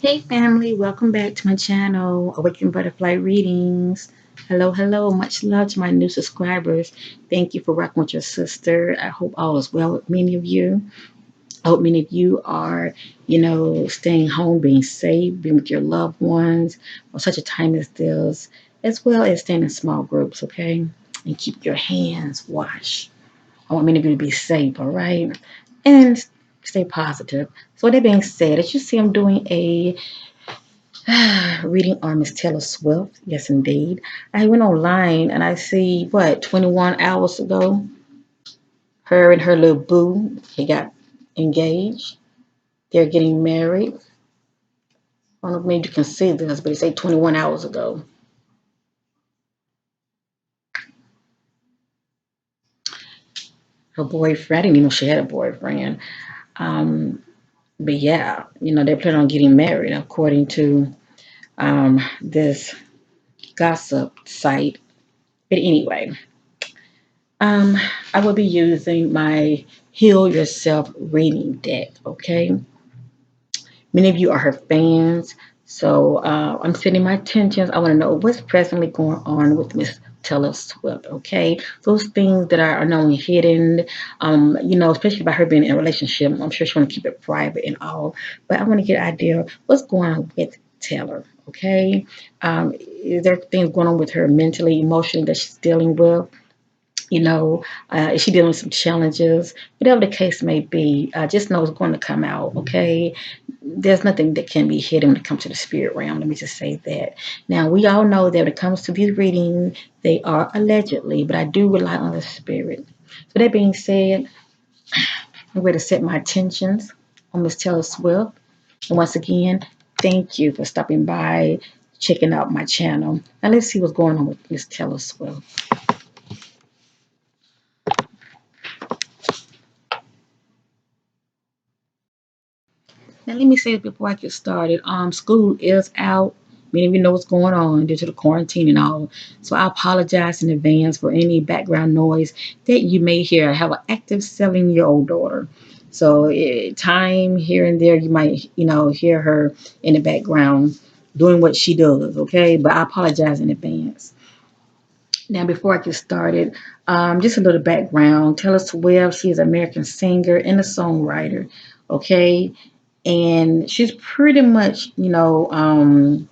Hey family, welcome back to my channel, Awakening Butterfly Readings. Hello, hello, much love to my new subscribers. Thank you for rocking with your sister. I hope all is well with many of you. I hope many of you are, staying home, being safe, being with your loved ones for such a time as this, as well as staying in small groups, okay? And keep your hands washed. I want many of you to be safe, all right? And stay positive. So with that being said, as you see, I'm doing a reading on Miss Taylor Swift. Yes, indeed. I went online and I see, 21 hours ago, her and her little boo, they got engaged. They're getting married. I don't know if maybe you can see this, but it say 21 hours ago. Her boyfriend, I didn't even know she had a boyfriend. Um, but yeah, they're planning on getting married according to this gossip site. But anyway, um, I will be using my Heal Yourself reading deck, okay? Many of you are her fans, so I'm setting my intentions. I want to know what's presently going on with Miss Taylor Swift, okay? Those things that are known hidden, especially about her being in a relationship. I'm sure she want to keep it private and all, but I want to get an idea of what's going on with Taylor, okay? Is there things going on with her mentally, emotionally that she's dealing with? Is she dealing with some challenges? Whatever the case may be, just know it's going to come out, okay? There's nothing that can be hidden when it comes to the spirit realm. Let me just say that. Now, we all know that when it comes to these readings, they are allegedly, but I do rely on the spirit. So, that being said, I'm going to set my attentions on Miss Taylor Swift. And once again, thank you for stopping by, checking out my channel. Now, let's see what's going on with Miss Taylor Swift. Now, let me say this before I get started. School is out. Many of you know what's going on due to the quarantine and all. So I apologize in advance for any background noise that you may hear. I have an active 7-year-old daughter. So time here and there, you might, hear her in the background doing what she does, okay? But I apologize in advance. Now, before I get started, just a little background. Taylor Swift, she is an American singer and a songwriter, okay? And she's pretty much, known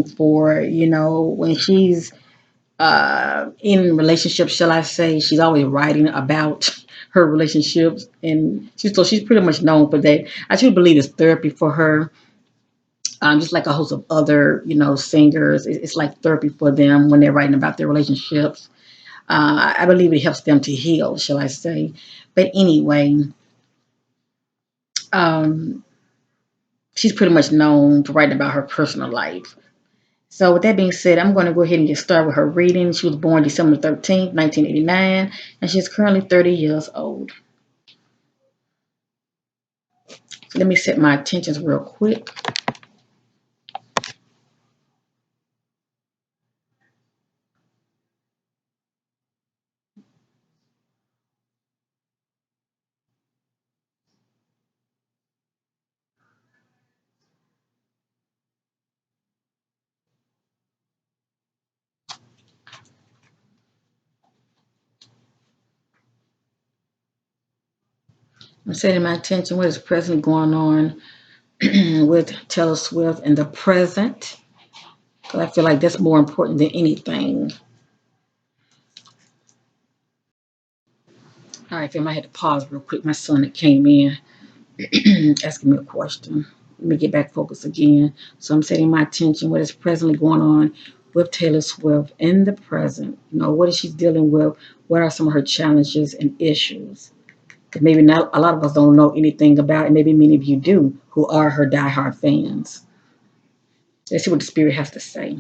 for, when she's in relationships, shall I say, she's always writing about her relationships, and she's pretty much known for that. I do believe it's therapy for her. Just like a host of other, singers, it's like therapy for them when they're writing about their relationships. I believe it helps them to heal, shall I say. But anyway, um, she's pretty much known for writing about her personal life. So with that being said, I'm going to go ahead and get started with her reading. She was born December 13th, 1989, and she's currently 30 years old. So let me set my intentions real quick. I'm setting my attention what is presently going on with Taylor Swift in the present, because I feel like that's more important than anything. All right, fam, I had to pause real quick. My son that came in asking me a question. Let me get back focused again. So I'm setting my attention what is presently going on with Taylor Swift in the present. What is she dealing with? What are some of her challenges and issues? That maybe not a lot of us don't know anything about, and maybe many of you do who are her diehard fans. Let's see what the spirit has to say.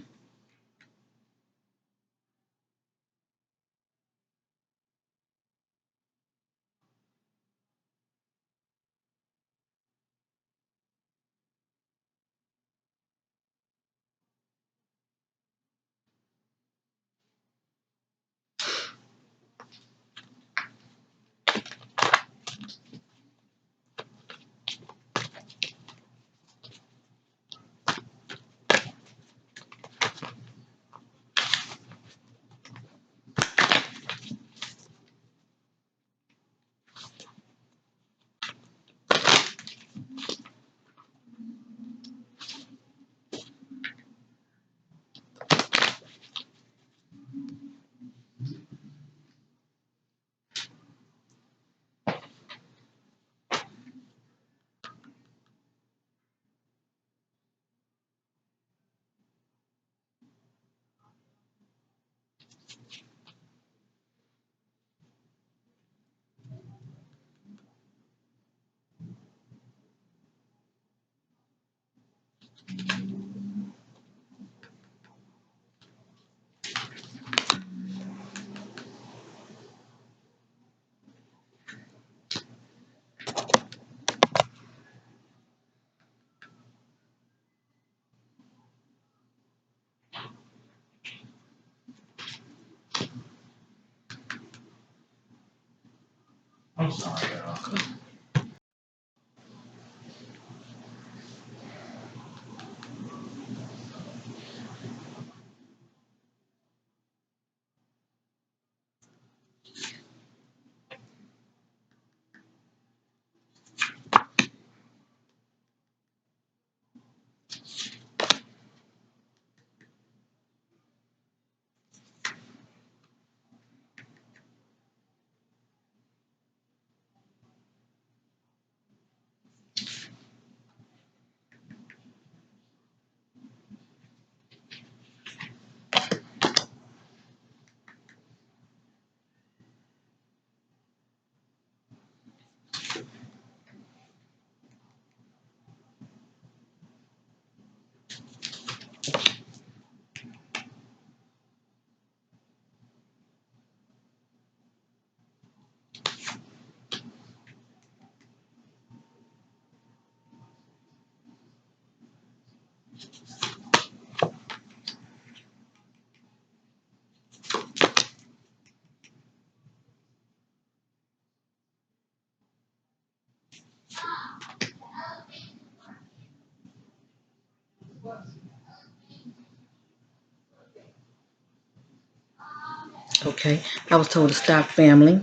Okay, I was told to stop, family.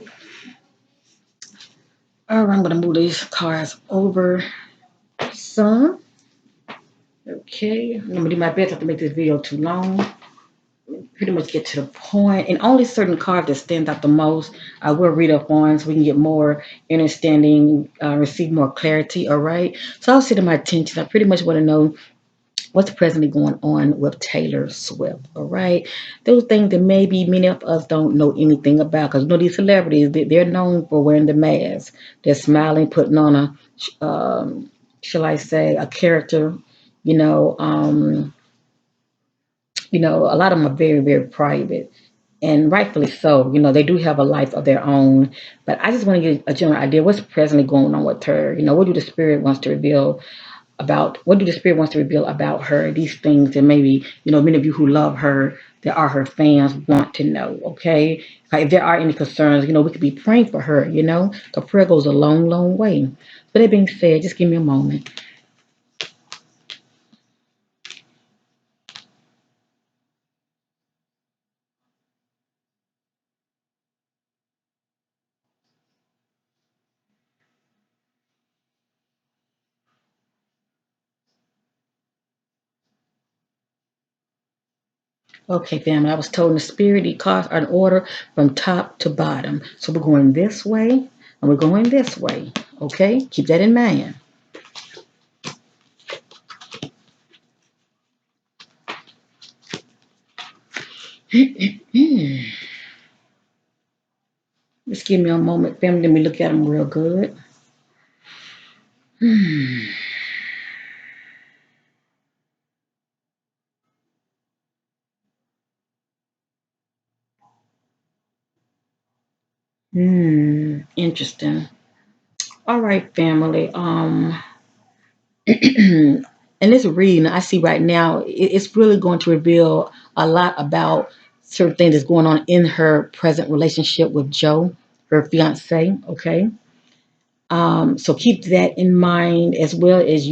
All right, I'm gonna move these cards over some. Okay, I'm gonna do my best not to make this video too long. Pretty much get to the point, and only certain cards that stand out the most I will read up on so we can get more understanding, receive more clarity. All right, so I'll sit in my attention. I pretty much want to know what's presently going on with Taylor Swift. All right, those things that maybe many of us don't know anything about, because you know these celebrities, they're known for wearing the mask. They're smiling, putting on a shall I say, a character. you know um a lot of them are very, very private, and rightfully so. They do have a life of their own, but I just want to get a general idea what's presently going on with her. What do the spirit wants to reveal about what do the spirit wants to reveal about her, these things that maybe many of you who love her, that are her fans, want to know. Okay, if there are any concerns, we could be praying for her. Because prayer goes a long, long way. So that being said, just give me a moment. Okay, family, I was told in the spirit the cards are in order from top to bottom. So we're going this way and we're going this way. Okay, keep that in mind. Just give me a moment, family. Let me look at them real good. Interesting. All right, family. In this reading I see right now, it's really going to reveal a lot about certain things that's going on in her present relationship with Joe, her fiance. Okay. So keep that in mind, as well as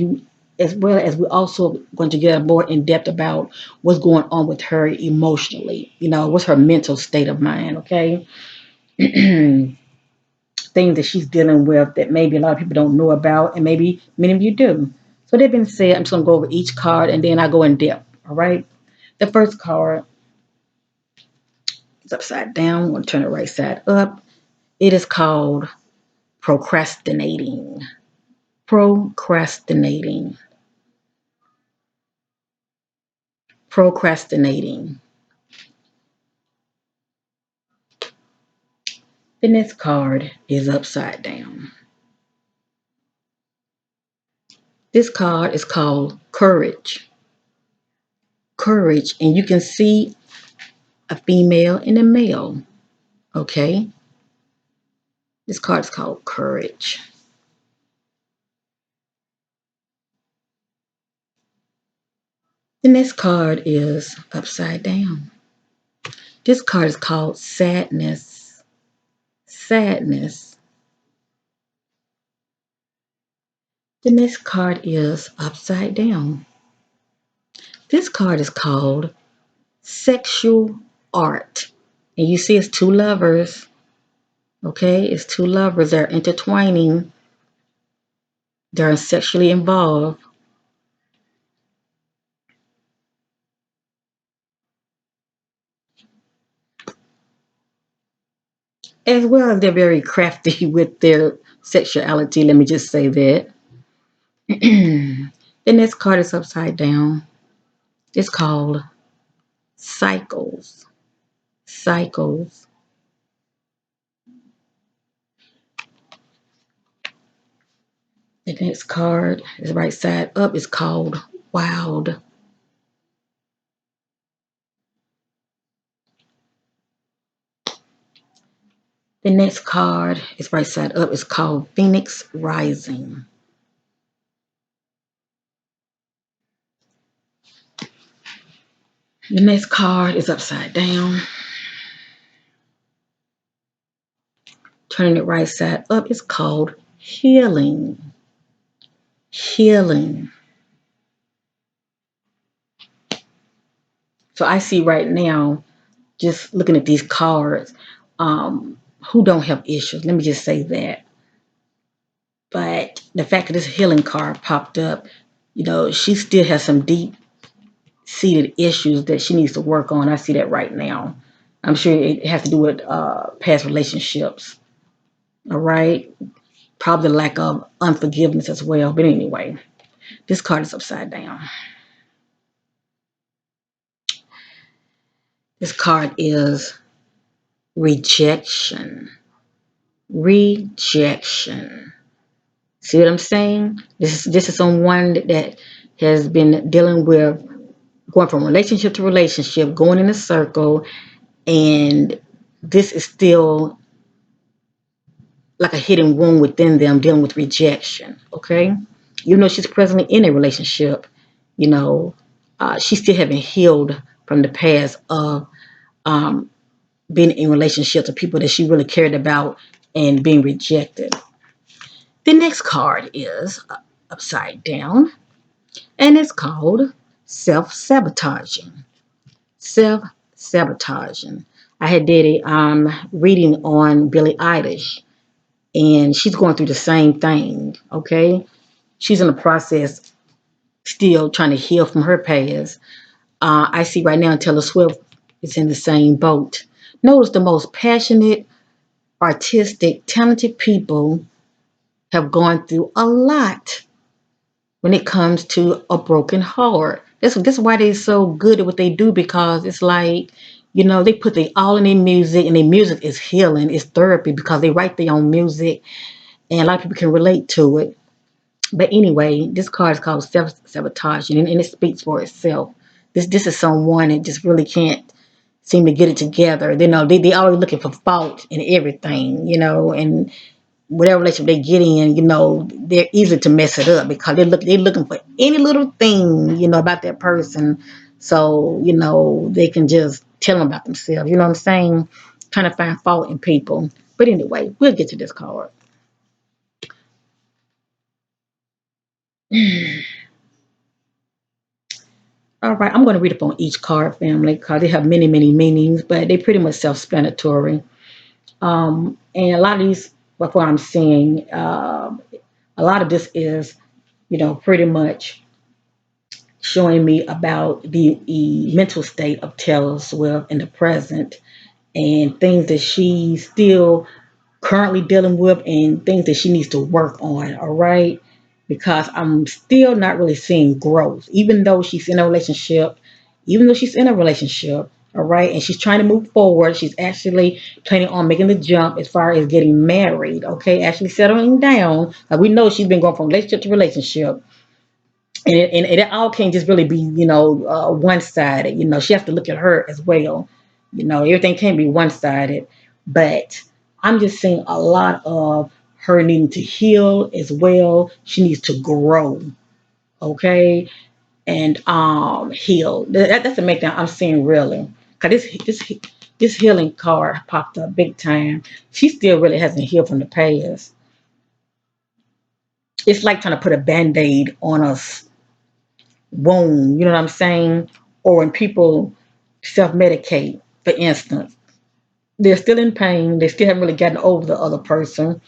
we're also going to get more in depth about what's going on with her emotionally. What's her mental state of mind. Okay. Things that she's dealing with that maybe a lot of people don't know about, and maybe many of you do. So that being said, I'm just gonna go over each card and then I go in depth. All right. The first card is upside down. I'm gonna turn it right side up. It is called procrastinating. Procrastinating. Procrastinating. The next card is upside down. This card is called courage. Courage, and you can see a female and a male. Okay. This card is called courage. The next card is upside down. This card is called sadness. Sadness. The next card is upside down. This card is called sexual art. And you see it's two lovers, okay? It's two lovers. They're intertwining. They're sexually involved. As well as they're very crafty with their sexuality. Let me just say that. The next card is upside down. It's called cycles. Cycles. The next card is right side up. It's called wild. The next card is right side up. It's called Phoenix Rising. The next card is upside down. Turning it right side up is called healing. Healing. So I see right now, just looking at these cards, who don't have issues. Let me just say that. But the fact that this healing card popped up, she still has some deep seated issues that she needs to work on. I see that right now. I'm sure it has to do with past relationships. All right. Probably lack of unforgiveness as well. But anyway, this card is upside down. This card is rejection. Rejection. See what I'm saying? This is someone that has been dealing with going from relationship to relationship, going in a circle, and this is still like a hidden wound within them dealing with rejection. Okay, even though she's presently in a relationship, you know, she still haven't healed from the past of um, being in relationships with people that she really cared about and being rejected. The next card is upside down, and it's called self-sabotaging. Self-sabotaging. I had did a reading on Billie Eilish, and she's going through the same thing. Okay, she's in the process still trying to heal from her past. I see right now Taylor Swift is in the same boat. Notice the most passionate, artistic, talented people have gone through a lot when it comes to a broken heart. This is why they're so good at what they do, because it's like, they put their all in their music, and their music is healing, it's therapy, because they write their own music, and a lot of people can relate to it. But anyway, this card is called self sabotage, and it speaks for itself. This is someone that just really can't seem to get it together. They always looking for fault in everything, and whatever relationship they get in, they're easy to mess it up, because they're looking for any little thing, about that person. So, they can just tell them about themselves. You know what I'm saying? Trying to find fault in people. But anyway, we'll get to this card. All right, I'm going to read up on each card, family, because they have many, many meanings, but they pretty much self-explanatory. And a lot of these, what I'm seeing, a lot of this is, pretty much showing me about the mental state of Taylor Swift in the present, and things that she's still currently dealing with, and things that she needs to work on. All right. Because I'm still not really seeing growth, even though she's in a relationship. All right. And she's trying to move forward. She's actually planning on making the jump as far as getting married. Okay. Actually settling down. We know she's been going from relationship to relationship, and it all can't just really be, one sided. She has to look at her as well. Everything can't be one sided. But I'm just seeing a lot of her needing to heal as well. She needs to grow, okay, and heal. That's the main thing I'm seeing really. Cause this healing card popped up big time. She still really hasn't healed from the past. it's like trying to put a band-aid on a wound, you know what I'm saying? Or when people self-medicate, for instance, they're still in pain, they still haven't really gotten over the other person,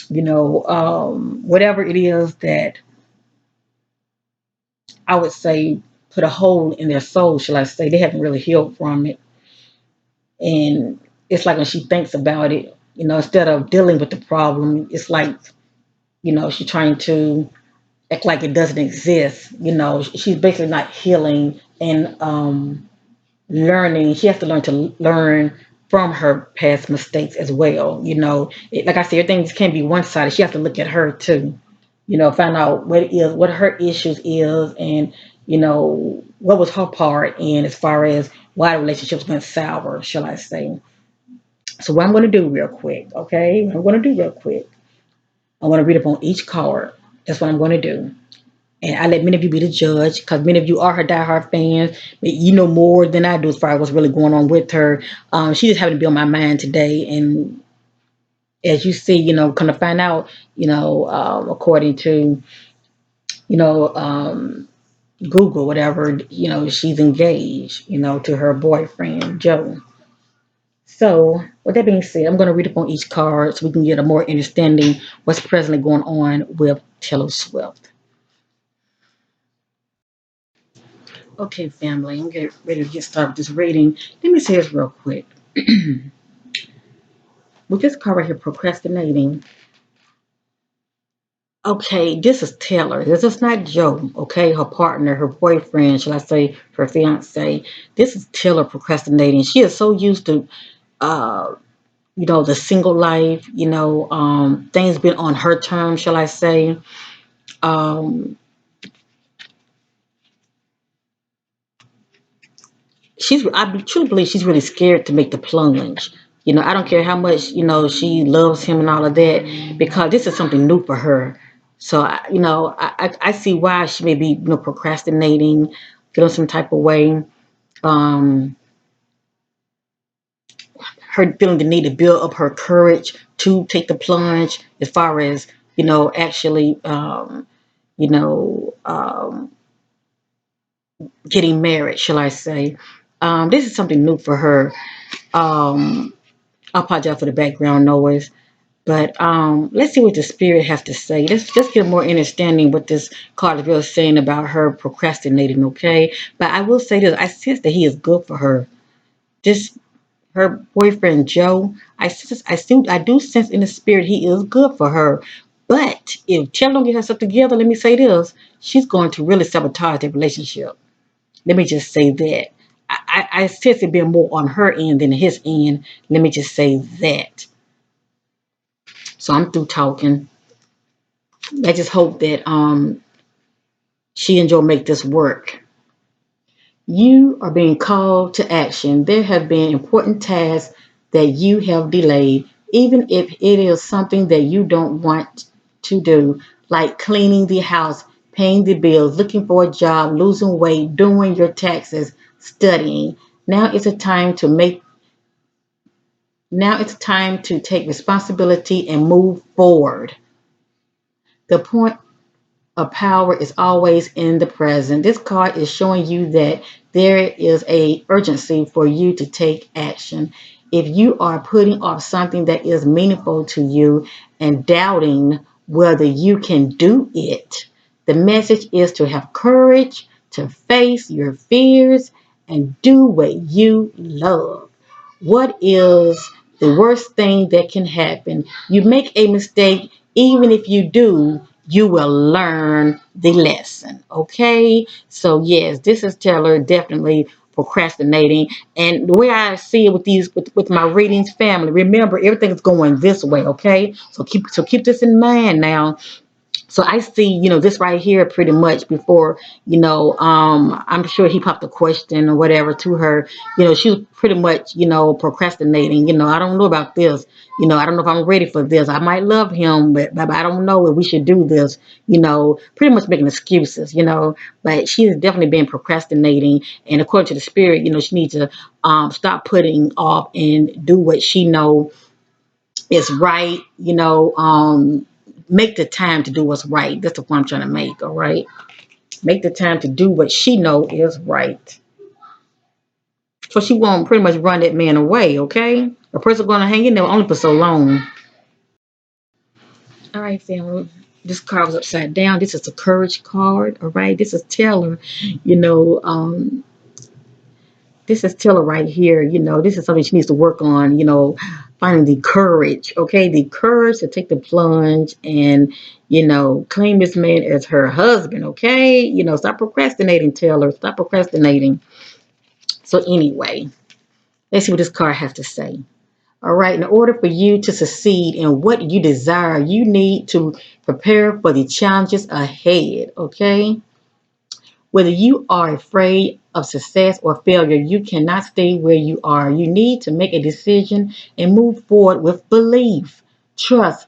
whatever it is that I would say put a hole in their soul, shall I say, they haven't really healed from it. And it's like when she thinks about it, instead of dealing with the problem, it's like, she's trying to act like it doesn't exist. She's basically not healing and learning. She has to learn to learn from her past mistakes as well. Like I said, everything can't be one sided. She has to look at her too. Find out what it is, what her issues is, and what was her part in as far as why the relationships went sour, shall I say. So what I'm going to do real quick, okay? What I'm going to do real quick. I want to read up on each card. That's what I'm going to do. And I let many of you be the judge because many of you are her diehard fans. You know more than I do as far as what's really going on with her. She just happened to be on my mind today. And as you see, kind of find out, according to, you know, um, Google, whatever, she's engaged, to her boyfriend, Joe. So, with that being said, I'm going to read up on each card so we can get a more understanding what's presently going on with Taylor Swift. Okay, family, I'm getting ready to get started with this reading. Let me say this real quick. With this card right here, procrastinating. Okay, this is Taylor. This is not Joe, okay? Her partner, her boyfriend, shall I say, her fiance. This is Taylor procrastinating. She is so used to uh the single life, things been on her terms, shall I say. Um, I truly believe she's really scared to make the plunge. I don't care how much, she loves him and all of that, because this is something new for her. So, I see why she may be, procrastinating, feeling some type of way. Um, her feeling the need to build up her courage to take the plunge as far as, actually, you know, um, getting married, shall I say. This is something new for her. Um, I apologize for the background noise, but let's see what the spirit has to say. Let's get more understanding what this card is really saying about her procrastinating. Okay, but I will say this: I sense that he is good for her. This her boyfriend Joe. I do sense in the spirit he is good for her. But if Taylor don't get herself together, let me say this: she's going to really sabotage their relationship. Let me just say that. I sense it being more on her end than his end. Let me just say that. So I'm through talking. I just hope that she and Joe make this work. You are being called to action. There have been important tasks that you have delayed, even if it is something that you don't want to do, like cleaning the house, paying the bills, looking for a job, losing weight, doing your taxes, studying. Now it's a time to make Now it's time to take responsibility and move forward. The point of power is always in the present. This card is showing you that there is a urgency for you to take action. If you are putting off something that is meaningful to you and doubting whether you can do it, the message is to have courage to face your fears and do what you love. What is the worst thing that can happen? You make a mistake, even if you do, you will learn the lesson. Okay? So yes, this is Taylor definitely procrastinating. And the way I see it with with my readings family, remember everything's going this way, okay? So keep this in mind now. So I see, this right here pretty much before, I'm sure he popped a question or whatever to her. She was pretty much, procrastinating. I don't know about this. I don't know if I'm ready for this. I might love him, but I don't know if we should do this. Pretty much making excuses, but she has definitely been procrastinating. And according to the spirit, she needs to stop putting off and do what she know is right. make the time to do what's right. That's the point I'm trying to make. All right, make the time to do what she know is right. So she won't pretty much run that man away. Okay, a person going to hang in there only for so long. All right, family. This card was upside down. This is a courage card. All right, this is Taylor. You know, this is Taylor right here. This is something she needs to work on. Finding the courage. Okay, the courage to take the plunge and claim this man as her husband. Okay, stop procrastinating, Taylor. Stop procrastinating. So anyway, let's see what this card has to say. All right, in order for you to succeed in what you desire, you need to prepare for the challenges ahead, okay? Whether you are afraid of success or failure, you cannot stay where you are. You need to make a decision and move forward with belief, trust,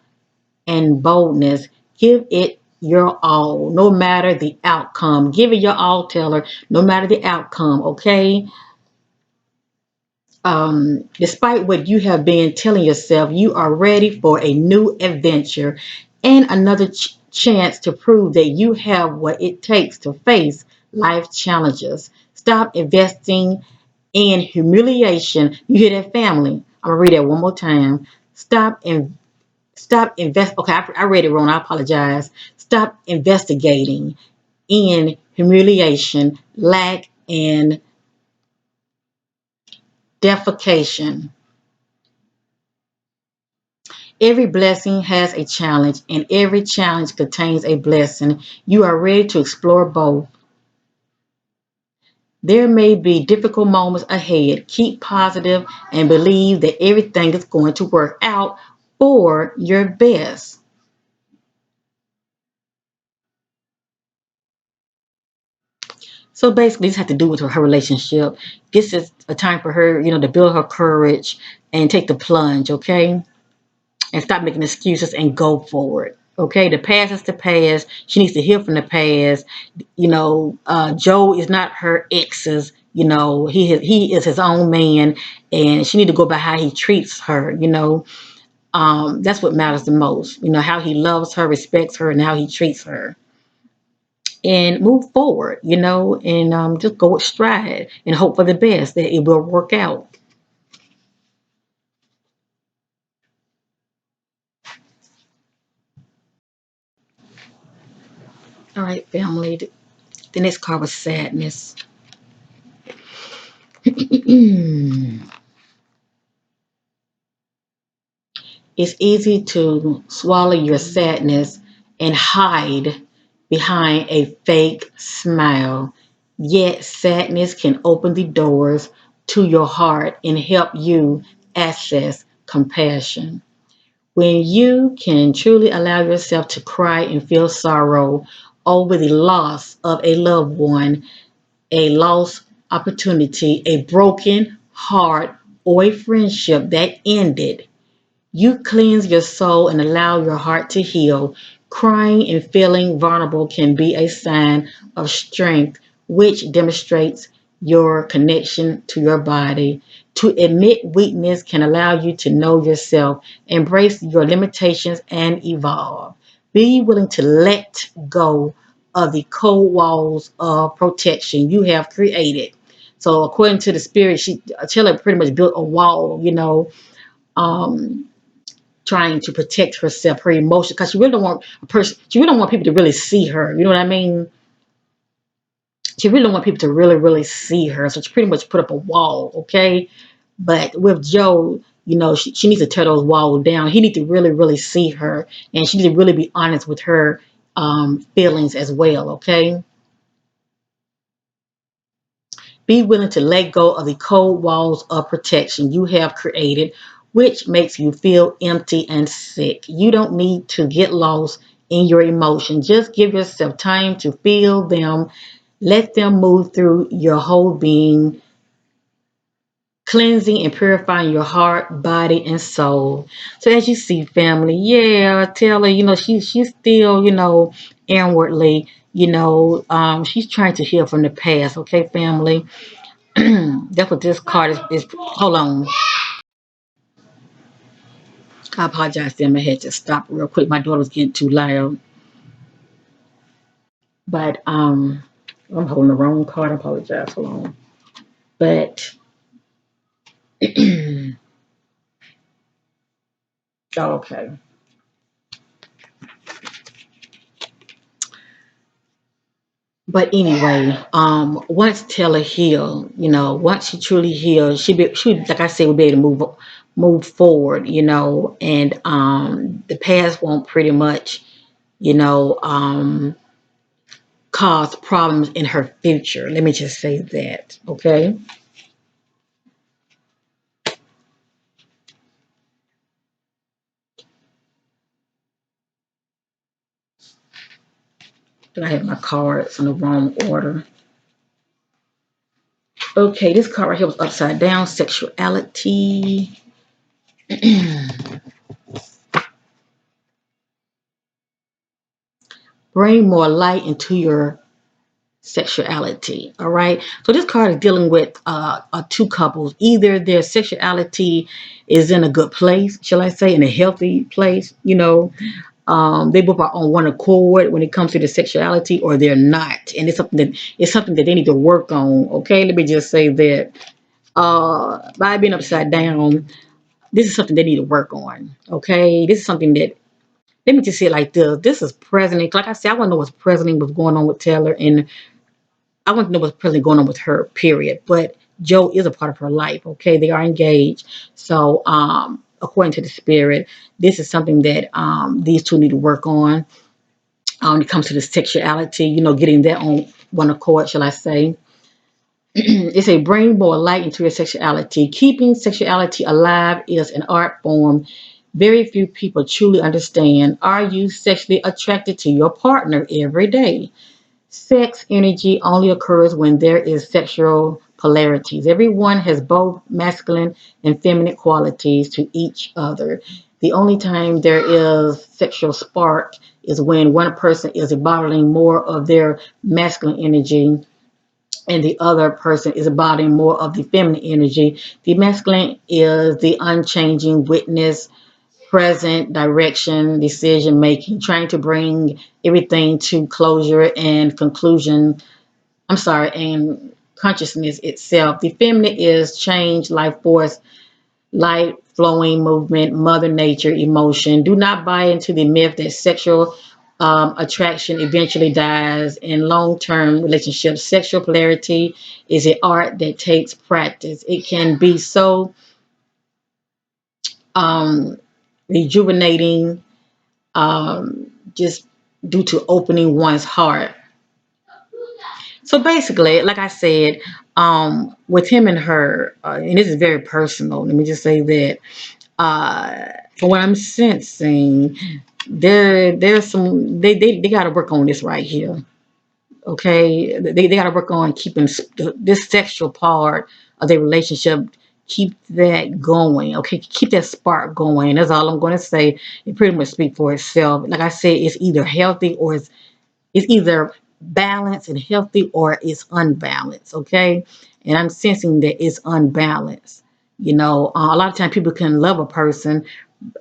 and boldness. Give it your all, no matter the outcome. Give it your all, Taylor, no matter the outcome, okay? Despite what you have been telling yourself, you are ready for a new adventure and another chance to prove that you have what it takes to face life challenges. Stop investing in humiliation. You hear that, family? I'm gonna read that one more time. Stop invest. Okay, I read it wrong. I apologize. Stop investigating in humiliation, lack, and defecation. Every blessing has a challenge, and every challenge contains a blessing. You are ready to explore both. There may be difficult moments ahead. Keep positive and believe that everything is going to work out for your best. So basically, this has to do with her relationship. This is a time for her, to build her courage and take the plunge, okay? And stop making excuses and go forward. Okay, the past is the past. She needs to heal from the past. Joe is not her ex's. He is his own man, and she need to go by how he treats her. That's what matters the most. How he loves her, respects her, and how he treats her. And move forward. And just go with stride and hope for the best that it will work out. All right, family. The next card was sadness. It's easy to swallow your sadness and hide behind a fake smile. Yet, sadness can open the doors to your heart and help you access compassion. When you can truly allow yourself to cry and feel sorrow over the loss of a loved one, a lost opportunity, a broken heart, or a friendship that ended, you cleanse your soul and allow your heart to heal. Crying and feeling vulnerable can be a sign of strength, which demonstrates your connection to your body. To admit weakness can allow you to know yourself, embrace your limitations, and evolve. Be willing to let go of the cold walls of protection you have created. So, according to the spirit, Taylor pretty much built a wall, um, trying to protect herself, her emotions, because she really don't want she really don't want people to really see her. You know what I mean? She really don't want people to really, really see her. So she pretty much put up a wall, okay? But with Joe, she needs to tear those walls down. He needs to really, really see her, and she needs to really be honest with her feelings as well, okay? Be willing to let go of the cold walls of protection you have created, which makes you feel empty and sick. You don't need to get lost in your emotions. Just give yourself time to feel them. Let them move through your whole being, cleansing and purifying your heart, body, and soul. So as you see, family, yeah, Taylor, she's still, inwardly, she's trying to heal from the past. Okay, family. That's what this card is. Hold on. I apologize to them. I had to stop real quick. My daughter was getting too loud. But I'm holding the wrong card. I apologize. Hold on. But okay. But anyway, once Taylor healed, once she truly healed, she like I said, will be able to move forward, and the past won't pretty much, you know, um, cause problems in her future. Let me just say that, okay? Then I have my cards in the wrong order. Okay, this card right here was upside down, sexuality. Bring more light into your sexuality. All right. So this card is dealing with two couples. Either their sexuality is in a good place, shall I say, in a healthy place. They both are on one accord when it comes to the sexuality, or they're not, and it's something that they need to work on. Okay. Let me just say that by being upside down, this is something they need to work on. Okay. This is something that let me just say it like this. This is present. Like I said, I want to know what's present, what's going on with Taylor, and I want to know what's presently going on with her, period. But Joe is a part of her life, okay? They are engaged. So, according to the spirit, this is something that these two need to work on when it comes to the sexuality, getting that on one accord, shall I say. It's a bring more light into your sexuality. Keeping sexuality alive is an art form very few people truly understand. Are you sexually attracted to your partner every day? Sex energy only occurs when there is sexual polarities. Everyone has both masculine and feminine qualities to each other. The only time there is sexual spark is when one person is embodying more of their masculine energy and the other person is embodying more of the feminine energy. The masculine is the unchanging witness, present, direction, decision making, trying to bring everything to closure and conclusion. I'm sorry, and consciousness itself. The feminine is change, life force, light flowing movement, mother nature, emotion. Do not buy into the myth that sexual attraction eventually dies in long-term relationships. Sexual polarity is an art that takes practice. It can be so um, rejuvenating, just due to opening one's heart. So basically, like I said, with him and her, and this is very personal. Let me just say that from what I'm sensing, there's some they got to work on this right here. Okay, they got to work on keeping this sexual part of their relationship. Keep that going. Okay, keep that spark going. That's all I'm going to say. It pretty much speaks for itself. Like I said, it's either healthy or it's either balanced and healthy or it's unbalanced. Okay, and I'm sensing that it's unbalanced. A lot of times people can love a person,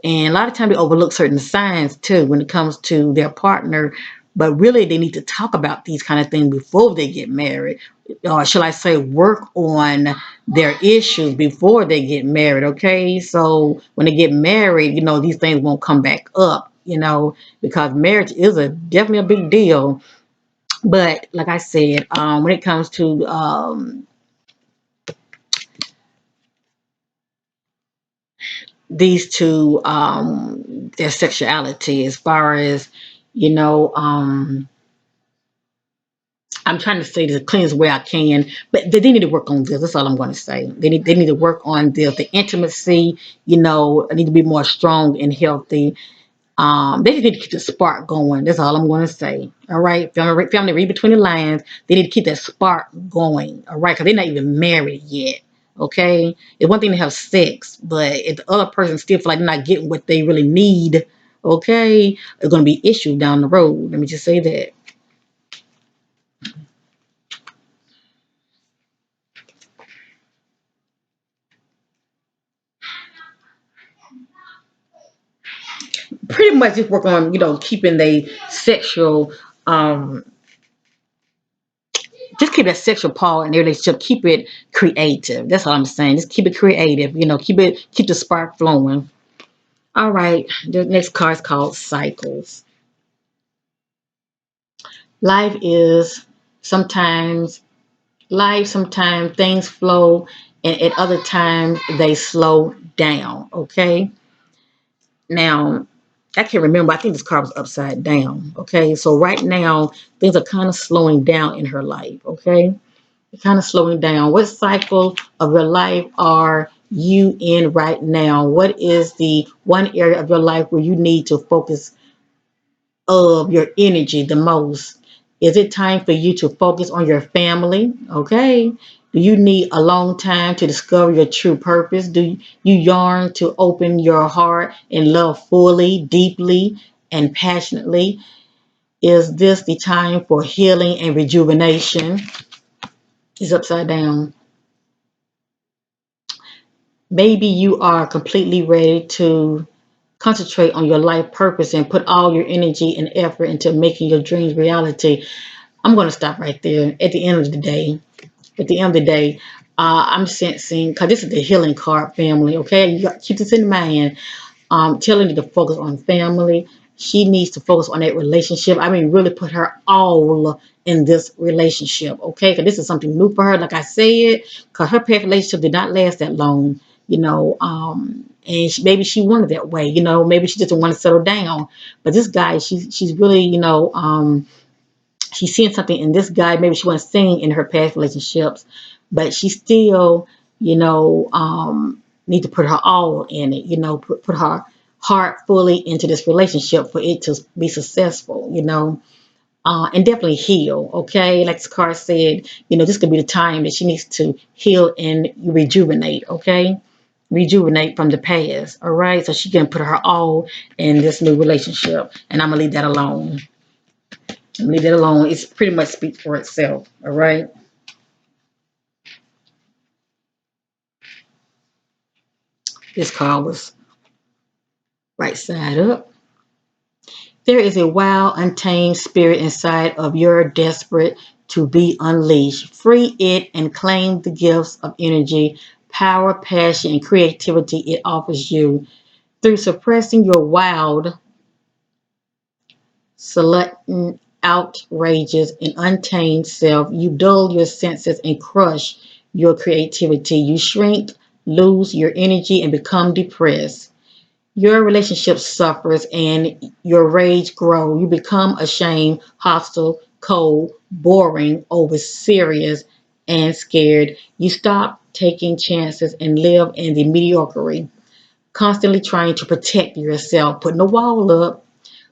and a lot of times they overlook certain signs too when it comes to their partner. But really, they need to talk about these kind of things before they get married. Or shall I say, work on their issues before they get married, okay? So when they get married, these things won't come back up, because marriage is definitely a big deal. But like I said, when it comes to these two, their sexuality, as far as, you know, um, I'm trying to say this the cleanest way I can, but they need to work on this. That's all I'm going to say. They need to work on this. The intimacy, need to be more strong and healthy. They just need to keep the spark going. That's all I'm going to say. All right, family, read between the lines. They need to keep that spark going. All right, because they're not even married yet. Okay, it's one thing to have sex, but if the other person still feel like they're not getting what they really need, okay, it's going to be issues down the road. Let me just say that. pretty much just work on, keeping the sexual, um, just keep that sexual part in their relationship. Keep it creative. That's all I'm saying. Just keep it creative. Keep the spark flowing. All right. The next card is called Cycles. Life is sometimes sometimes things flow, and at other times they slow down. Okay. Now, I can't remember. I think this card was upside down. Okay. So right now, things are kind of slowing down in her life. Okay. They're kind of slowing down. What cycle of your life are you in right now? What is the one area of your life where you need to focus of your energy the most? Is it time for you to focus on your family? Okay. Do you need a long time to discover your true purpose? Do you yearn to open your heart and love fully, deeply, and passionately? Is this the time for healing and rejuvenation? It's upside down. Maybe you are completely ready to concentrate on your life purpose and put all your energy and effort into making your dreams reality. I'm going to stop right there. At the end of the day, I'm sensing, because this is the healing card, family, okay? You got, keep this in mind. Telling her to focus on family. She needs to focus on that relationship. I mean, really put her all in this relationship, okay? Because this is something new for her. Like I said, because her past relationship did not last that long, and maybe she wanted that way, maybe she just didn't want to settle down. But this guy, she's really, she's seeing something in this guy. Maybe she wasn't seeing in her past relationships, but she still, need to put her all in it. Put her heart fully into this relationship for it to be successful. And definitely heal. Okay, like this card said, this could be the time that she needs to heal and rejuvenate. Okay. Rejuvenate from the past, all right? So she can put her all in this new relationship, and I'm gonna leave that alone. Leave it alone. It's pretty much speaks for itself. All right. This card was right side up. There is a wild, untamed spirit inside of your desperate to be unleashed. Free it and claim the gifts of energy, power, passion, and creativity it offers you. Through suppressing your wild, selecting outrageous and untamed self, you dull your senses and crush your creativity. You shrink, lose your energy, and become depressed. Your relationship suffers and your rage grows. You become ashamed, hostile, cold, boring, over serious, and scared. You stop taking chances and live in the mediocrity, constantly trying to protect yourself, putting a wall up.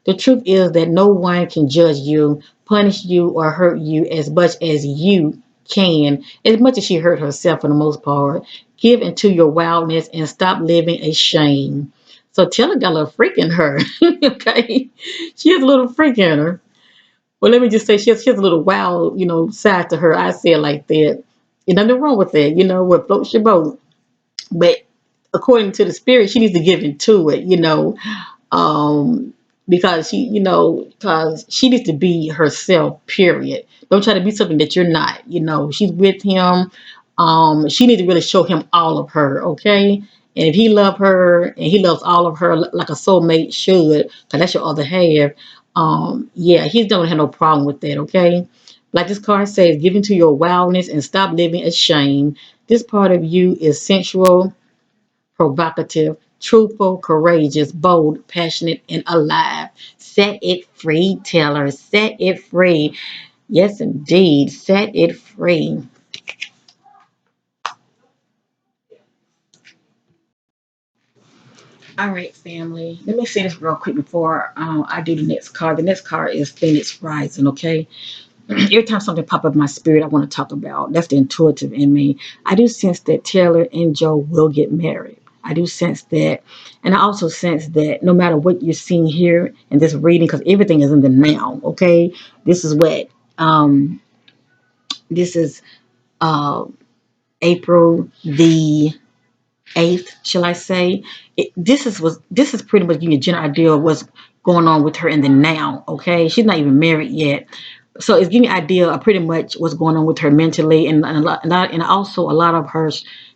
The truth is that no one can judge you, punish you, or hurt you as much as you can, as much as she hurt herself for the most part. Give into your wildness and stop living a shame. So Taylor got a little freak in her. Okay. She has a little freak in her. Well, let me just say she has a little wild, side to her. I say it like that. There's nothing wrong with that, what floats your boat. But according to the spirit, she needs to give into it, um, because because she needs to be herself. Period. Don't try to be something that you're not. She's with him. She needs to really show him all of her. Okay. And if he loves her and he loves all of her like a soulmate should, because that's your other half. Yeah, he's don't have no problem with that. Okay. Like this card says, give into your wildness and stop living ashamed. This part of you is sensual, provocative, truthful, courageous, bold, passionate, and alive. Set it free, Taylor. Set it free. Yes, indeed. Set it free. All right, family. Let me say this real quick before I do the next card. The next card is Phoenix Rising, okay? Every time something pop up in my spirit, I want to talk about. That's the intuitive in me. I do sense that Taylor and Joe will get married. I do sense that, and I also sense that no matter what you're seeing here in this reading, because everything is in the now. Okay, this is what this is uh, April the 8th, shall I say. This is pretty much giving you a general idea of what's going on with her in the now. Okay, she's not even married yet, so it's giving you an idea of pretty much what's going on with her mentally and also a lot of her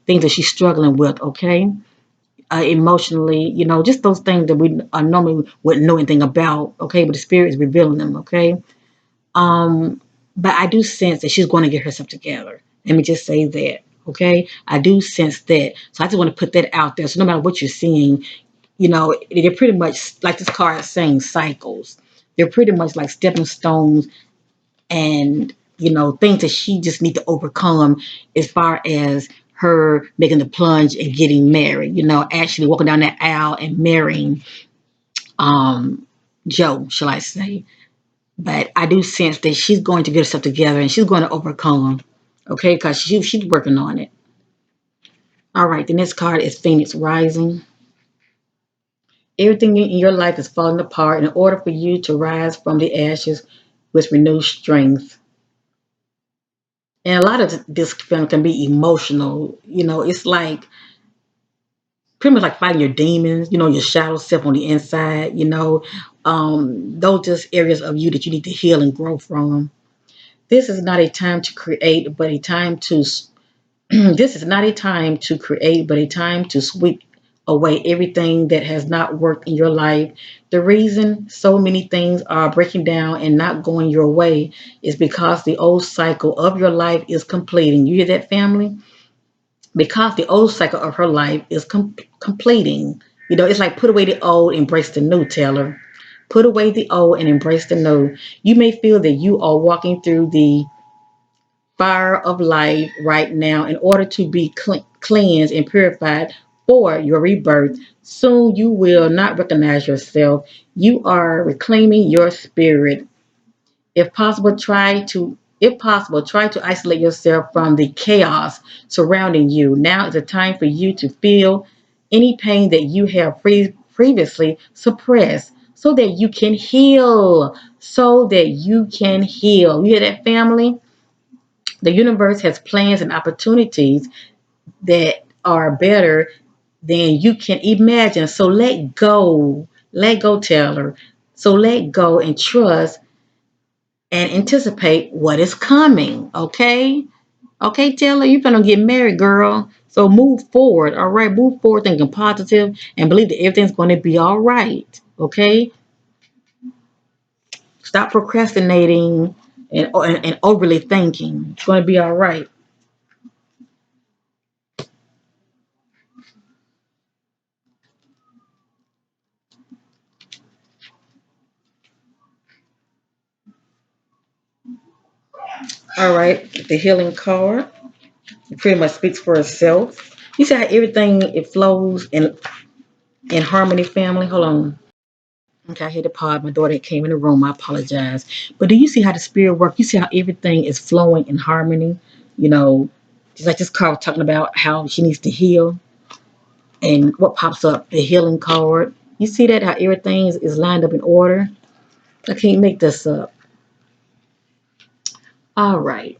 things that she's struggling with. Okay, emotionally, just those things that we normally wouldn't know anything about. Okay, but the spirit is revealing them. Okay, um, but I do sense that she's going to get herself together. Let me just say that. Okay, I do sense that. So I just want to put that out there. So no matter what you're seeing, they're pretty much like this card is saying cycles. They're pretty much like stepping stones and things that she just need to overcome as far as her making the plunge and getting married. Actually walking down that aisle and marrying um Joe, shall I say. But I do sense that she's going to get herself together and she's going to overcome. Okay, because she's working on it. All right, the next card is Phoenix Rising. Everything in your life is falling apart in order for you to rise from the ashes with renewed strength. And a lot of this film can be emotional. It's like pretty much like fighting your demons, your shadow self on the inside, those just areas of you that you need to heal and grow from. This is not a time to create, but a time to this is not a time to create, but a time to sweep away everything that has not worked in your life. The reason so many things are breaking down and not going your way is because the old cycle of your life is completing. You hear that, family? Because the old cycle of her life is completing. It's like put away the old, embrace the new, Taylor. Put away the old and embrace the new. You may feel that you are walking through the fire of life right now in order to be cleansed and purified for your rebirth. Soon you will not recognize yourself. You are reclaiming your spirit. If possible, try to isolate yourself from the chaos surrounding you. Now is the time for you to feel any pain that you have previously suppressed so that you can heal. So that you can heal. You hear that, family? The universe has plans and opportunities that are better than you can imagine. So let go. Let go, Taylor. So let go and trust and anticipate what is coming. Okay? Okay, Taylor, you're gonna get married, girl. So move forward. All right, move forward, thinking positive and believe that everything's gonna be all right. Okay? Stop procrastinating and overly thinking. It's gonna be all right. All right, the healing card. It pretty much speaks for itself. You see how everything it flows in harmony, family. Hold on. Okay, I hit the pod. My daughter came in the room. I apologize. But do you see how the spirit works? You see how everything is flowing in harmony? You know, just like this card talking about how she needs to heal and what pops up, the healing card. You see that how everything is lined up in order? I can't make this up. All right.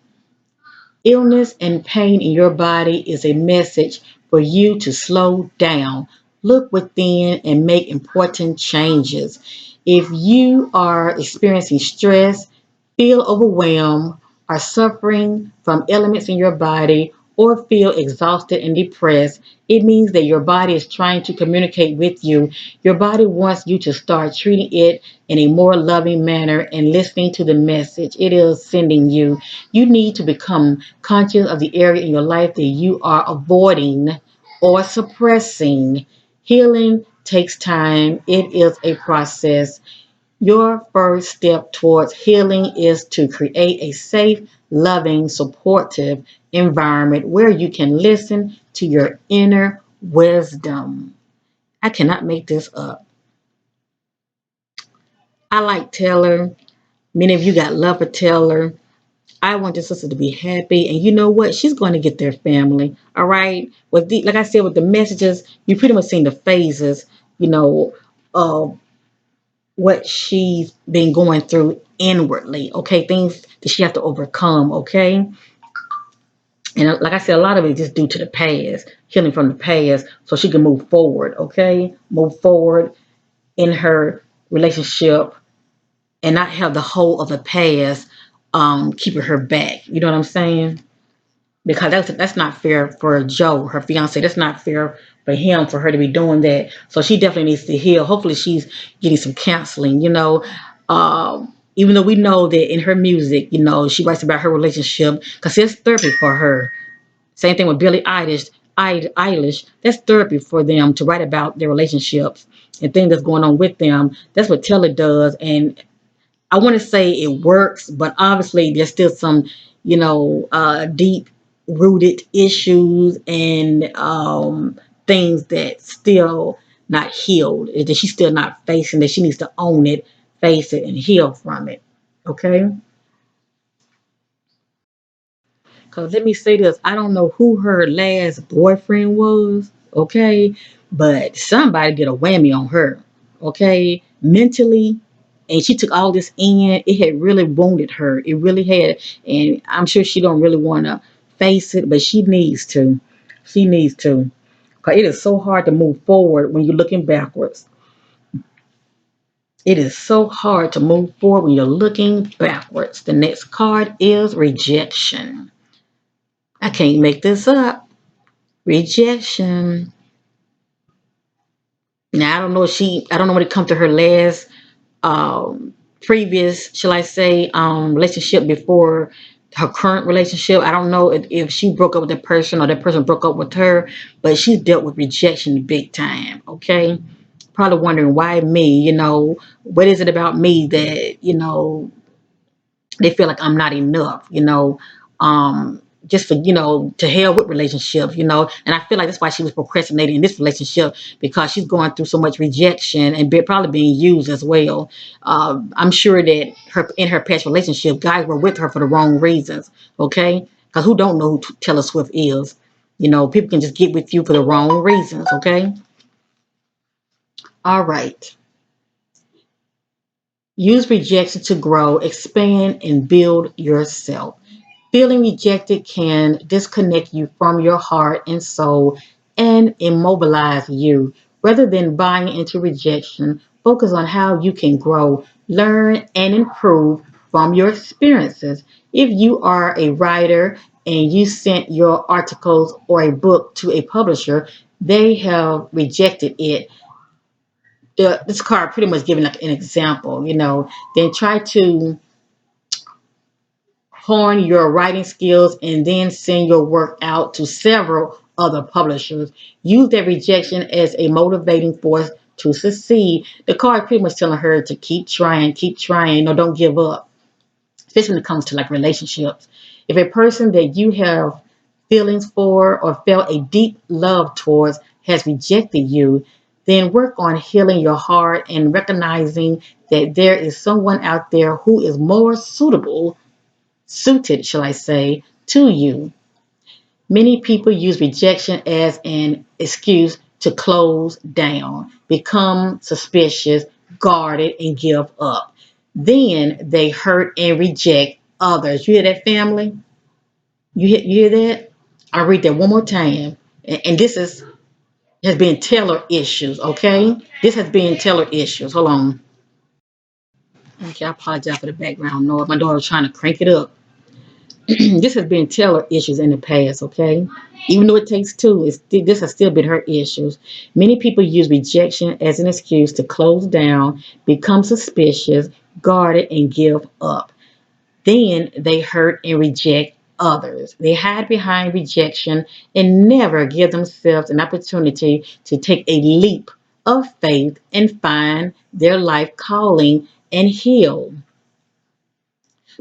Illness and pain in your body is a message for you to slow down, look within, and make important changes. If you are experiencing stress, feel overwhelmed, are suffering from elements in your body, or feel exhausted and depressed, it means that your body is trying to communicate with you. Your body wants you to start treating it in a more loving manner and listening to the message it is sending you. You need to become conscious of the area in your life that you are avoiding or suppressing. Healing takes time, it is a process. Your first step towards healing is to create a safe, loving, supportive environment where you can listen to your inner wisdom. I cannot make this up. I like Taylor. Many of you got love for Taylor. I want your sister to be happy. And you know what? She's going to get their family. All right. Like I said, with the messages, you pretty much seen the phases, you know, of what she's been going through inwardly. Okay. Things that she has to overcome. Okay. And like I said, a lot of it is just due to the past. healing from the past so she can move forward, okay? Move forward in her relationship and not have the whole of the past keeping her back. You know what I'm saying? Because that's not fair for Joe, her fiance. That's not fair for him for her to be doing that. So she definitely needs to heal. Hopefully, she's getting some counseling. Even though we know that in her music, she writes about her relationship because it's therapy for her. Same thing with Billie Eilish. That's therapy for them to write about their relationships and things that's going on with them. That's what Taylor does, and I want to say it works, but obviously there's still some, deep rooted issues and things that still not healed, that she's still not facing, that she needs to own it, face it, and heal from it. Okay? Because let me say this, I don't know who her last boyfriend was, okay? But somebody did a whammy on her, okay? Mentally, and she took all this in. It had really wounded her. It really had. And I'm sure she don't really want to face it, but she needs to. She needs to. Because it is so hard to move forward when you're looking backwards. It is so hard to move forward when you're looking backwards. The next card is rejection. I can't make this up. Rejection. Now I don't know when it comes to her last previous, shall I say, relationship before her current relationship. I don't know if she broke up with that person or that person broke up with her, but she's dealt with rejection big time. Okay. Probably wondering why me, what is it about me that, they feel like I'm not enough, just for, to hell with relationships, and I feel like that's why she was procrastinating in this relationship because she's going through so much rejection and probably being used as well. I'm sure that in her past relationship, guys were with her for the wrong reasons, okay? Because who don't know who Taylor Swift is? People can just get with you for the wrong reasons, okay? All right. Use rejection to grow, expand, and build yourself. Feeling rejected can disconnect you from your heart and soul and immobilize you. Rather than buying into rejection, focus on how you can grow, learn, and improve from your experiences. If you are a writer and you sent your articles or a book to a publisher, they have rejected it. This card pretty much giving like an example, then try to hone your writing skills and then send your work out to several other publishers. Use that rejection as a motivating force to succeed. The card pretty much telling her to keep trying, no, don't give up, especially when it comes to like relationships. If a person that you have feelings for or felt a deep love towards has rejected you, then work on healing your heart and recognizing that there is someone out there who is more suited, shall I say, to you. Many people use rejection as an excuse to close down, become suspicious, guarded, and give up. Then they hurt and reject others. You hear that, family? You hear that? I'll read that one more time. And this has been Taylor issues, okay? This has been Taylor issues. Hold on. Okay, I apologize for the background noise. My daughter's trying to crank it up. This has been Taylor issues in the past, okay? Even though it takes two, this has still been her issues. Many people use rejection as an excuse to close down, become suspicious, guarded, and give up. Then they hurt and reject others. They hide behind rejection and never give themselves an opportunity to take a leap of faith and find their life calling and heal.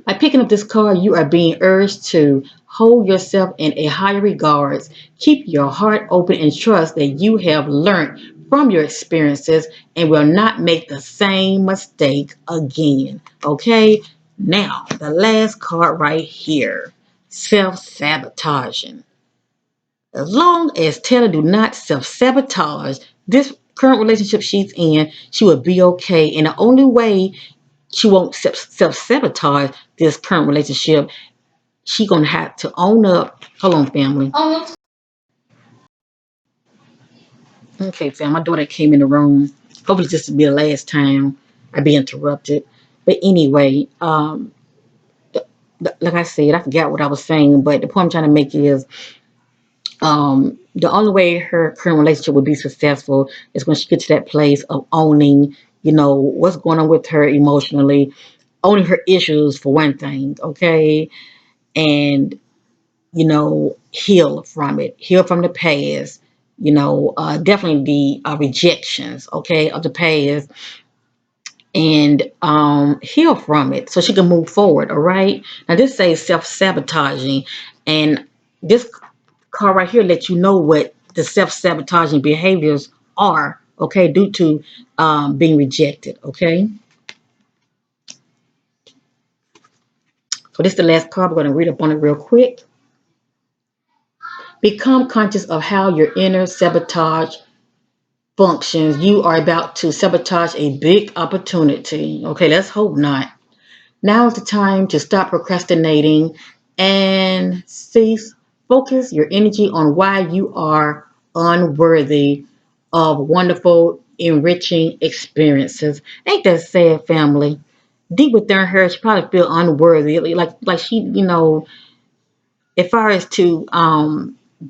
By picking up this card, you are being urged to hold yourself in a higher regards. Keep your heart open and trust that you have learned from your experiences and will not make the same mistake again. Okay? Now, the last card right here. Self-sabotaging. As long as Taylor do not self-sabotage this current relationship she's in, she will be okay. And the only way she won't self-sabotage this current relationship, she gonna have to own up. Hold on, family. Okay, fam, my daughter came in the room. Hopefully this will be the last time I be interrupted. But anyway, like I said, I forgot what I was saying, but the point I'm trying to make is the only way her current relationship would be successful is when she gets to that place of owning, what's going on with her emotionally, owning her issues for one thing, okay? And, heal from it, heal from the past, definitely the rejections, okay, of the past, and heal from it so she can move forward, all right? Now, this says self sabotaging, and this card right here lets you know what the self sabotaging behaviors are, okay, due to being rejected, okay? So, this is the last card. We're going to read up on it real quick. Become conscious of how your inner sabotage functions. You are about to sabotage a big opportunity. Okay, let's hope not. Now is the time to stop procrastinating and cease. Focus your energy on why you are unworthy of wonderful, enriching experiences. Ain't that sad, family? Deep within her, she probably feel unworthy. Like she, as far as to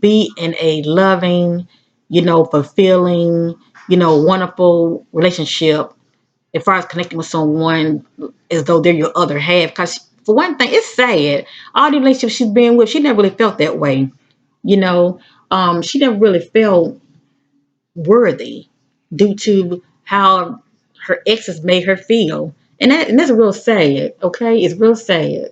be in a loving, fulfilling, wonderful relationship, as far as connecting with someone as though they're your other half. Because for one thing, it's sad. All the relationships she's been with, she never really felt that way. You know, she never really felt worthy due to how her exes made her feel. And that's real sad, okay? It's real sad.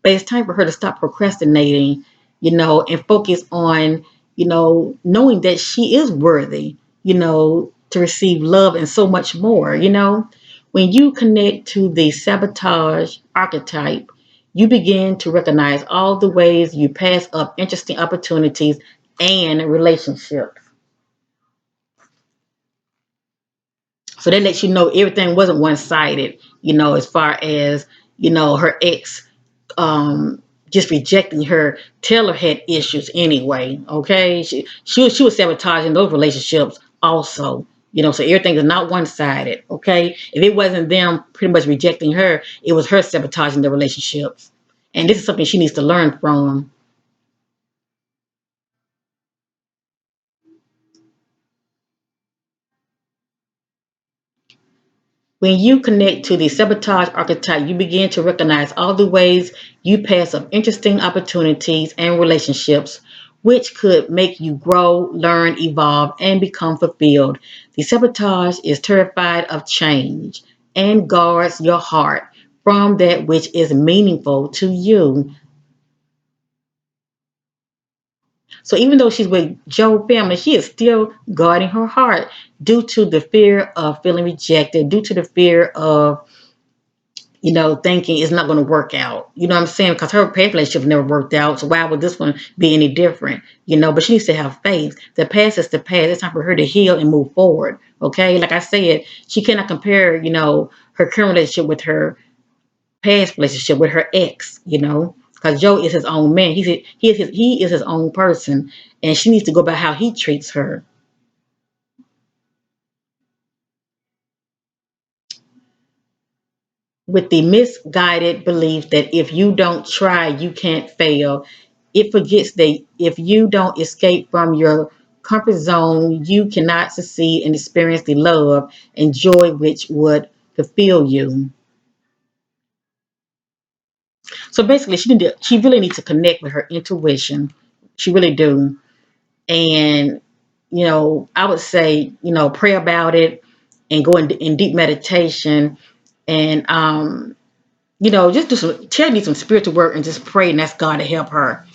But it's time for her to stop procrastinating, and focus on, knowing that she is worthy, to receive love and so much more. When you connect to the sabotage archetype, you begin to recognize all the ways you pass up interesting opportunities and relationships. So that lets you know everything wasn't one sided, as far as, her ex um just rejecting her. Taylor had issues anyway, okay? She was sabotaging those relationships also, so everything is not one-sided, okay? If it wasn't them pretty much rejecting her, it was her sabotaging the relationships. And this is something she needs to learn from. When you connect to the sabotage archetype, you begin to recognize all the ways you pass up interesting opportunities and relationships, which could make you grow, learn, evolve, and become fulfilled. The sabotage is terrified of change and guards your heart from that which is meaningful to you. So even though she's with Joe family, she is still guarding her heart due to the fear of feeling rejected, due to the fear of thinking it's not going to work out. You know what I'm saying? Because her past relationship never worked out. So why would this one be any different? But she needs to have faith. The past is the past. It's time for her to heal and move forward. Okay? Like I said, she cannot compare, her current relationship with her past relationship with her ex. Because Joe is his own man. He is his own person. And she needs to go by how he treats her. With the misguided belief that if you don't try, you can't fail. It forgets that if you don't escape from your comfort zone, you cannot succeed and experience the love and joy which would fulfill you. So basically, she really needs to connect with her intuition. She really do. And I would say, pray about it and go in deep meditation and just do some, Terry needs some spiritual work and just pray and ask God to help her.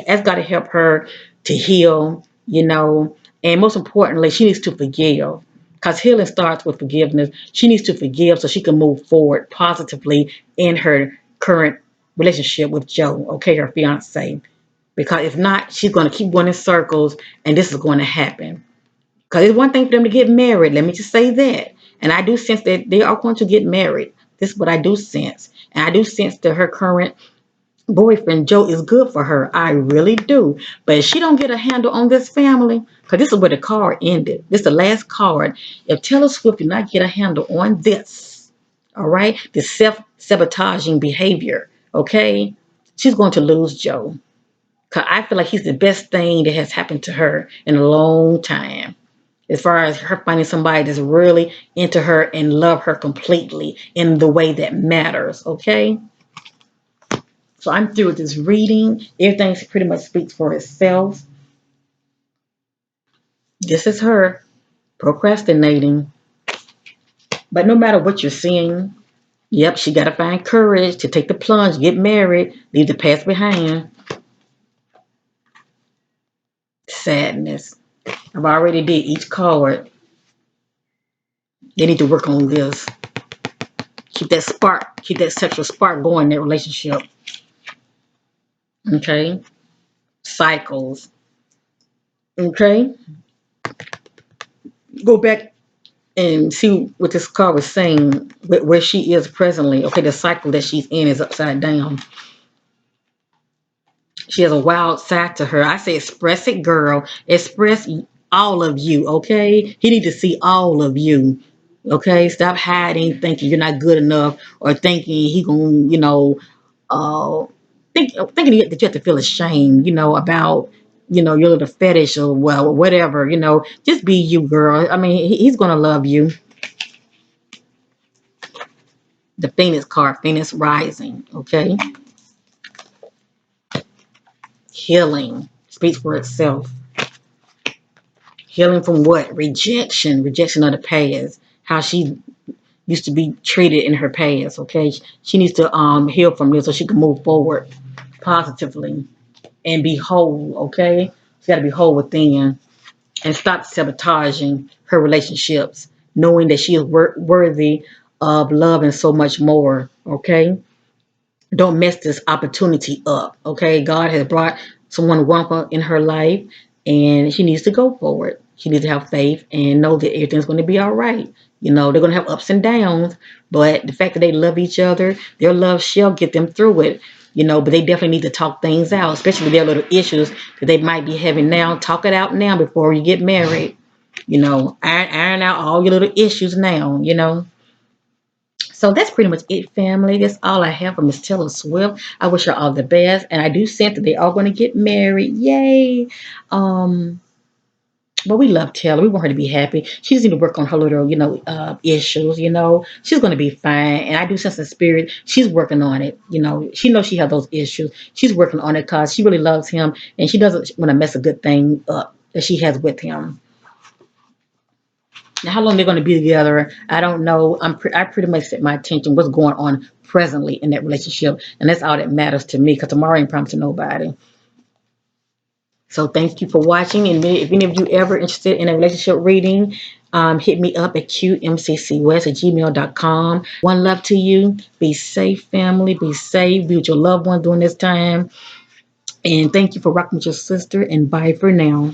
Ask God to help her to heal, and most importantly, she needs to forgive because healing starts with forgiveness. She needs to forgive so she can move forward positively in her current relationship with Joe, okay, her fiance. Because if not, she's going to keep going in circles and this is going to happen. Because it's one thing for them to get married. Let me just say that. And I do sense that they are going to get married. This is what I do sense. And I do sense that her current boyfriend Joe is good for her. I really do. But if she don't get a handle on this family, because this is where the card ended. This is the last card. If Taylor Swift did not get a handle on this, all right, the self-sabotaging behavior, okay, she's going to lose Joe. Because I feel like he's the best thing that has happened to her in a long time. As far as her finding somebody that's really into her and love her completely in the way that matters, okay? So I'm through with this reading. Everything pretty much speaks for itself. This is her procrastinating. But no matter what you're seeing, yep, she got to find courage to take the plunge, get married, leave the past behind. Sadness. I've already did each card. They need to work on this. Keep that spark, keep that sexual spark going in that relationship. Okay? Cycles. Okay? Go back and see what this card was saying, where she is presently. Okay, the cycle that she's in is upside down. She has a wild side to her. I say express it, girl. Express all of you, okay? He need to see all of you. Okay? Stop hiding, thinking you're not good enough, or thinking he gonna, uh thinking that you have to feel ashamed, about your little fetish or well whatever, just be you, girl. I mean, he's gonna love you. The Phoenix card, Phoenix rising, okay? Healing speaks for itself. Healing from what? Rejection of the past, how she used to be treated in her past, okay? She needs to heal from this so she can move forward positively and be whole, okay? She got to be whole within and stop sabotaging her relationships, knowing that she is worthy of love and so much more, okay? Don't mess this opportunity up. Okay, God has brought someone wonderful in her life, and she needs to go forward. She needs to have faith and know that everything's going to be all right. They're going to have ups and downs, but the fact that they love each other, their love shall get them through it. But they definitely need to talk things out, especially their little issues that they might be having now. Talk it out now before you get married. Iron out all your little issues now. So that's pretty much it, family. That's all I have for Miss Taylor Swift. I wish her all the best, and I do sense that they are going to get married. Yay! Um, but we love Taylor. We want her to be happy. She just need to work on her little, issues. She's going to be fine, and I do sense in spirit she's working on it. She knows she has those issues. She's working on it because she really loves him, and she doesn't want to mess a good thing up that she has with him. Now, how long they're going to be together, I don't know. I pretty much set my attention what's going on presently in that relationship, and that's all that matters to me. Because tomorrow ain't promised to nobody. So thank you for watching. And if any of you ever interested in a relationship reading, hit me up at Qmccwest at gmail.com. One love to you. Be safe, family. Be safe. Be with your loved ones during this time. And thank you for rocking with your sister. And bye for now.